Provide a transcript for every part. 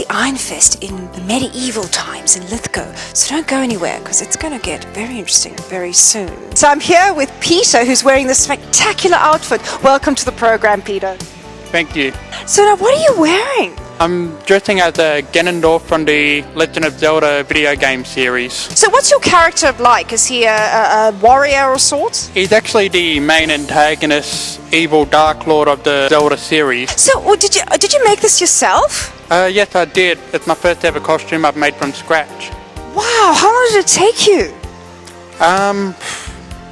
the Ironfest in the medieval times in Lithgow, so don't go anywhere because it's going to get very interesting very soon. So I'm here with Peter, who's wearing this spectacular outfit. Welcome to the program, Peter. Thank you. So now, what are you wearing? I'm dressing as Ganondorf from the Legend of Zelda video game series. So what's your character like? Is he a warrior of sorts? He's actually the main antagonist, evil Dark Lord of the Zelda series. So did you make this yourself? Yes, I did. It's my first ever costume I've made from scratch. Wow, how long did it take you?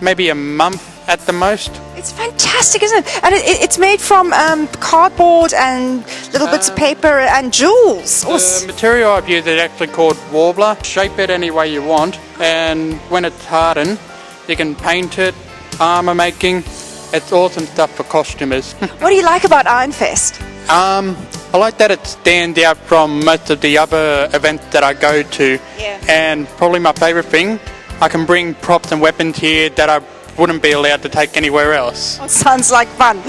Maybe a month at the most. It's fantastic, isn't it? And it's made from cardboard and little bits of paper and jewels. The material I've used is actually called Warbler. Shape it any way you want, and when it's hardened, you can paint it, armor making. It's awesome stuff for costumers. What do you like about Ironfest? I like that it stands out from most of the other events that I go to. Yeah. And probably my favourite thing, I can bring props and weapons here that I wouldn't be allowed to take anywhere else. Oh, sounds like fun.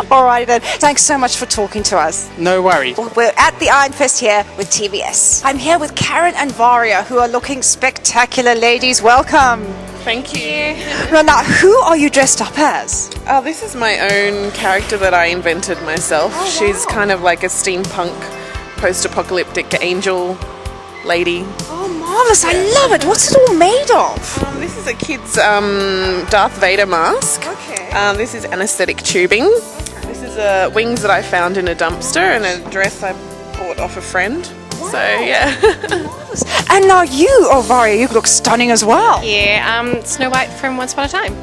All right then. Thanks so much for talking to us. No worries. We're at the Ironfest here with TVS. I'm here with Karen and Varia, who are looking spectacular. Ladies, welcome. Thank you. Well, now, who are you dressed up as? This is my own character that I invented myself. Oh, wow. She's kind of like a steampunk, post-apocalyptic angel lady. Oh, marvellous. I love it. What's it all made of? This is a kid's Darth Vader mask. Okay. This is anaesthetic tubing. This is wings that I found in a dumpster and a dress I bought off a friend. Wow. So, yeah. And now you, Varia, you look stunning as well. Yeah, Snow White from Once Upon a Time.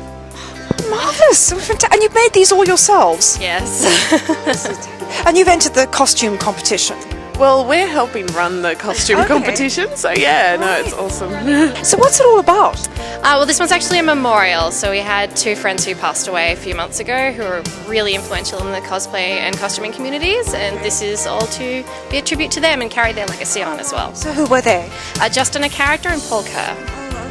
Marvellous. And you've made these all yourselves? Yes. And you've entered the costume competition? Well, we're helping run the costume Okay. competition, so yeah, no, it's awesome. So what's it all about? Well, this one's actually a memorial. So we had two friends who passed away a few months ago who were really influential in the cosplay and costuming communities, and this is all to be a tribute to them and carry their legacy on as well. So who were they? Justin, a character, and Paul Kerr.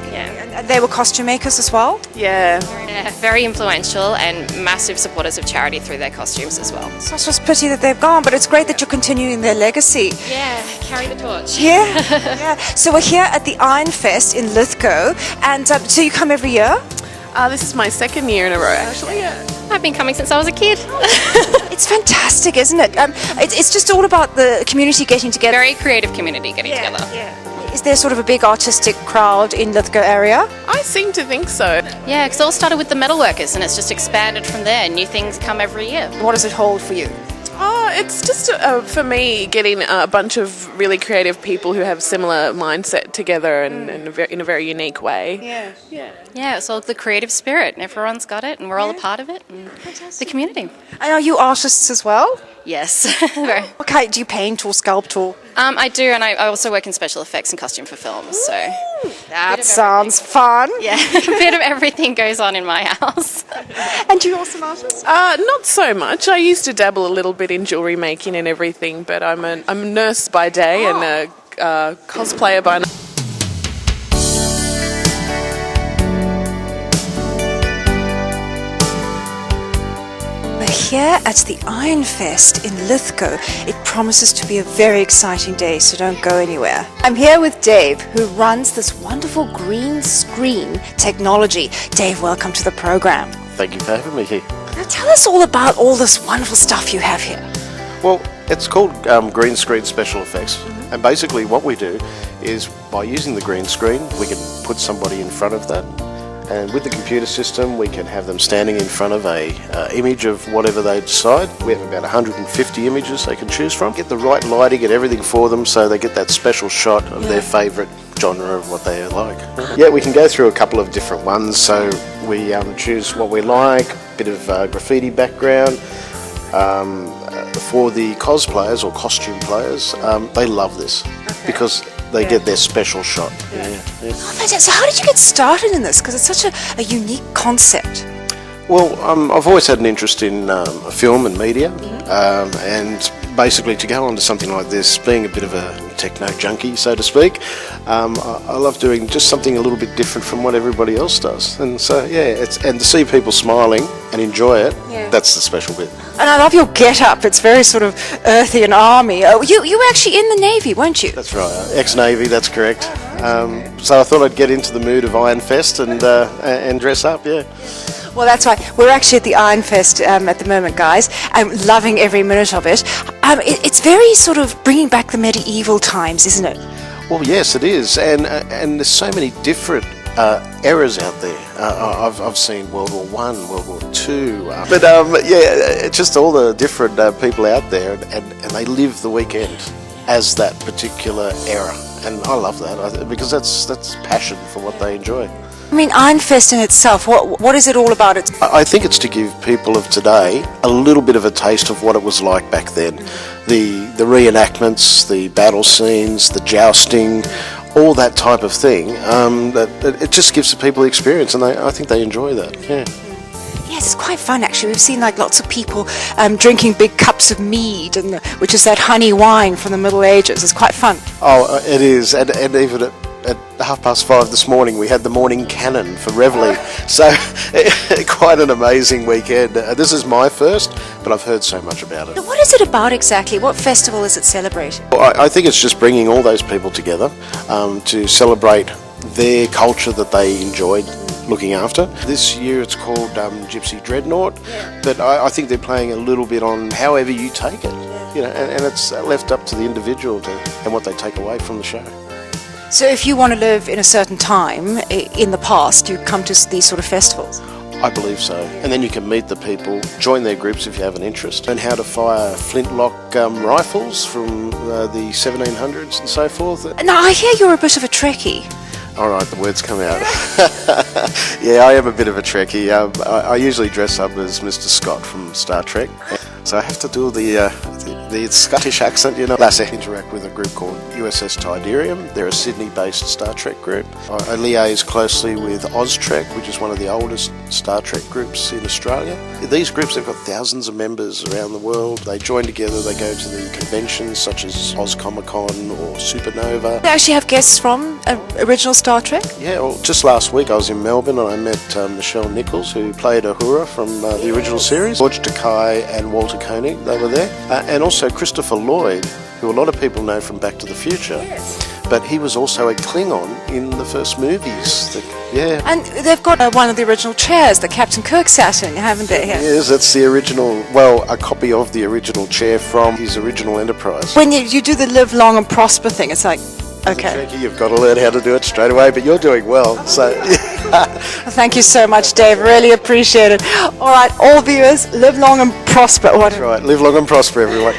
Yeah. And they were costume makers as well? Yeah. Yeah, very influential and massive supporters of charity through their costumes as well. So it's just pity that they've gone, but it's great that you're continuing their legacy. Yeah, carry the torch. Yeah, yeah. So we're here at the Ironfest in Lithgow, and so you come every year? This is my second year in a row, actually, yeah. I've been coming since I was a kid. It's fantastic, isn't it? It's just all about the community getting together. Very creative community getting together. Yeah. Is there sort of a big artistic crowd in Lithgow area? I seem to think so. Yeah, because it all started with the metalworkers and it's just expanded from there. New things come every year. What does it hold for you? It's just, for me, getting a bunch of really creative people who have similar mindset together and in a very unique way. Yeah. Yeah, it's all the creative spirit and everyone's got it and we're all a part of it. And the community. And are you artists as well? Yes. Okay, do you paint or sculpt or? I do, and I also work in special effects and costume for films, so... That sounds fun. Yeah, a bit of everything goes on in my house. And you also an artist? Not so much. I used to dabble a little bit in jewellery making and everything, but I'm a nurse by day and a cosplayer by night. Here at the Ironfest in Lithgow, it promises to be a very exciting day, so don't go anywhere. I'm here with Dave, who runs this wonderful green screen technology. Dave, welcome to the program. Thank you for having me here. Now tell us all about all this wonderful stuff you have here. Well, it's called green screen special effects, and basically what we do is by using the green screen we can put somebody in front of that, and with the computer system we can have them standing in front of a image of whatever they decide. We have about 150 images they can choose from. Get the right lighting and everything for them so they get that special shot of their favourite genre of what they like. Yeah, we can go through a couple of different ones, so we choose what we like, a bit of graffiti background. For the cosplayers or costume players, they love this because they get their special shot. Oh, so how did you get started in this? Because it's such a unique concept. Well, I've always had an interest in film and media, and basically, to go on to something like this, being a bit of a techno junkie, so to speak, I love doing just something a little bit different from what everybody else does. And so, yeah, and to see people smiling and enjoy it, that's the special bit. And I love your get-up. It's very sort of earthy and army. Oh, you were actually in the Navy, weren't you? That's right, ex-Navy, that's correct. So I thought I'd get into the mood of Ironfest and dress up, yeah. Well, that's right. We're actually at the Ironfest at the moment, guys. I'm loving every minute of it. It's very sort of bringing back the medieval times, isn't it? Well, yes, it is, and there's so many different eras out there. I've seen World War One, World War Two, but yeah, just all the different people out there, and they live the weekend as that particular era, and I love that because that's passion for what they enjoy. I mean, Ironfest in itself, what is it all about? I think it's to give people of today a little bit of a taste of what it was like back then. The reenactments, the battle scenes, the jousting, all that type of thing. That it just gives the people the experience, and I think they enjoy that. Yeah. Yes, it's quite fun actually. We've seen like lots of people drinking big cups of mead, which is that honey wine from the Middle Ages. It's quite fun. Oh, it is, and even at 5:30 this morning we had the morning cannon for Reveille, so quite an amazing weekend. This is my first, but I've heard so much about it. What is it about exactly? What festival is it celebrating? Well, I think it's just bringing all those people together to celebrate their culture that they enjoyed looking after. This year it's called Gypsy Dreadnought, but I think they're playing a little bit on however you take it, you know, and it's left up to the individual and what they take away from the show. So if you want to live in a certain time in the past, you come to these sort of festivals? I believe so. And then you can meet the people, join their groups if you have an interest, and how to fire flintlock rifles from the 1700s and so forth. Now, I hear you're a bit of a Trekkie. All right, the words come out. Yeah, I am a bit of a Trekkie. I usually dress up as Mr. Scott from Star Trek. So I have to do the Scottish accent, you know. Last I interact with a group called USS Tiderium. They're a Sydney-based Star Trek group. I liaise closely with Austrek, which is one of the oldest Star Trek groups in Australia. These groups have got thousands of members around the world. They join together, they go to the conventions such as Oz Comic Con or Supernova. They actually have guests from original Star Trek? Yeah, well, just last week I was in Melbourne and I met Michelle Nichols, who played Uhura from the original series. George Takei and Walter Koenig, they were there. And also Christopher Lloyd, who a lot of people know from Back to the Future. Yes. But he was also a Klingon in the first movies. Yeah. And they've got one of the original chairs that Captain Kirk sat in, haven't they? Yeah. Yes, that's the original, well, a copy of the original chair from his original Enterprise. When you do the live long and prosper thing, it's like, okay. You've got to learn how to do it straight away, but you're doing well. So, well, thank you so much, Dave. Really appreciate it. All right, all viewers, live long and prosper. That's right. Live long and prosper, everyone.